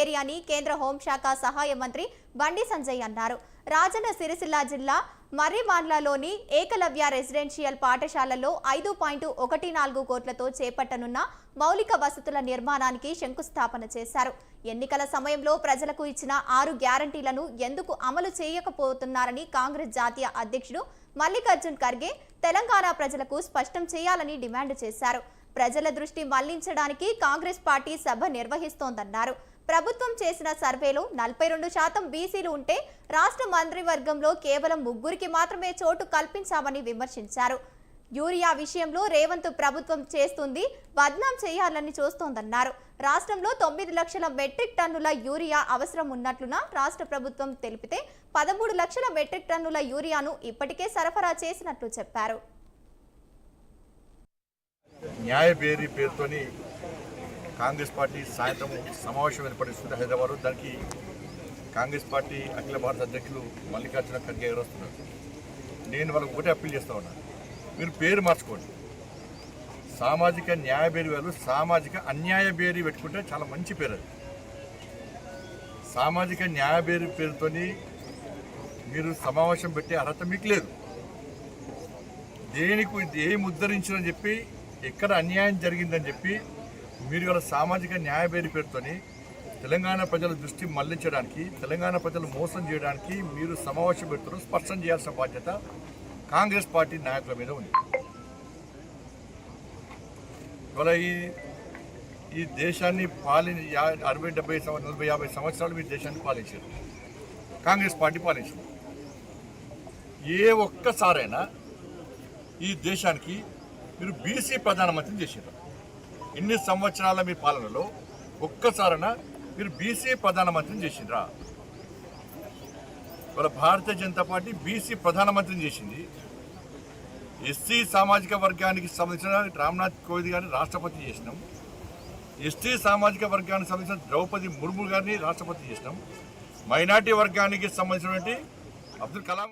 ఏరియాని కేంద్ర హోంశాఖ సహాయ మంత్రి బండి సంజయ్ అన్నారు. రాజన్న సిరిసిల్ల జిల్లా మర్రిమాన్లలోని ఏకలవ్య రెసిడెన్షియల్ పాఠశాలలో 5.14 కోట్లతో చేపట్టనున్న మౌలిక వసతుల నిర్మాణానికి శంకుస్థాపన చేశారు. ఎన్నికల సమయంలో ప్రజలకు ఇచ్చిన 6 గ్యారంటీలను ఎందుకు అమలు చేయకపోతున్నారని కాంగ్రెస్ జాతీయ అధ్యక్షుడు మల్లికార్జున్ ఖర్గే తెలంగాణ ప్రజలకు స్పష్టం చేయాలని డిమాండ్ చేశారు. ప్రజల దృష్టి మళ్లించడానికి కాంగ్రెస్ పార్టీ సభ నిర్వహిస్తోందన్నారు. ప్రభుత్వం చేసిన సర్వేలో 42% బీసీలు ఉంటే రాష్ట్ర మంత్రివర్గంలో కేవలం 3కి మాత్రమే చోటు కల్పించామని విమర్శించారు. యూరియా విషయంలో రేవంత్ ప్రభుత్వం చేస్తుంది బద్నాం చేయాలని చూస్తోందన్నారు. రాష్ట్రంలో 9 లక్షల మెట్రిక్ టన్నుల యూరియా అవసరం ఉన్నట్లున రాష్ట్ర ప్రభుత్వం తెలిపితే 13 లక్షల మెట్రిక్ టన్నుల యూరియాను ఇప్పటికే సరఫరా చేసినట్లు చెప్పారు. న్యాయ బేరీ పేరుతోని కాంగ్రెస్ పార్టీ సాయంత్రం సమావేశం ఏర్పడిస్తుంది హైదరాబాద్. దానికి కాంగ్రెస్ పార్టీ అఖిల భారత అధ్యక్షులు మల్లికార్జున ఖర్గే ఎదురొస్తున్నారు. నేను వాళ్ళకి ఒకటే అప్పీల్ చేస్తా ఉన్నాను, మీరు పేరు మార్చుకోండి. సామాజిక న్యాయ బేరీ వాళ్ళు సామాజిక అన్యాయ బేరీ పెట్టుకుంటే చాలా మంచి పేరు. అది సామాజిక న్యాయ బేరీ పేరుతోని మీరు సమావేశం పెట్టే అర్హత మీకు లేదు. దేనికి ఏం ఉద్ధరించని చెప్పి ఎక్కడ అన్యాయం జరిగిందని చెప్పి మీరు ఇవాళ సామాజిక న్యాయ బేరీ పేరుతోని తెలంగాణ ప్రజల దృష్టి మళ్లించడానికి, తెలంగాణ ప్రజలు మోసం చేయడానికి మీరు సమావేశం పెడుతున్నారు. స్పష్టం చేయాల్సిన బాధ్యత కాంగ్రెస్ పార్టీ నాయకుల మీద ఉంది. ఇవాళ ఈ దేశాన్ని 60, 70, 40, 50 సంవత్సరాలు మీ దేశాన్ని పాలించారు. కాంగ్రెస్ పార్టీ పాలించింది. ఏ ఒక్కసారైనా ఈ దేశానికి మీరు బీసీ ప్రధానమంత్రిని చేశారు. ఇన్ని సంవత్సరాల మీ పాలనలో ఒక్కసారైనా మీరు బీసీ ప్రధానమంత్రిని చేసిండ్రా? వాళ్ళ భారతీయ జనతా పార్టీ బీసీ ప్రధానమంత్రిని చేసింది. ఎస్సీ సామాజిక వర్గానికి సంబంధించిన రామ్నాథ్ కోవింద్ గారిని రాష్ట్రపతి చేసినాం. ఎస్టీ సామాజిక వర్గానికి సంబంధించిన ద్రౌపది ముర్ము గారిని రాష్ట్రపతి చేసినాం. మైనార్టీ వర్గానికి సంబంధించినటువంటి అబ్దుల్ కలాం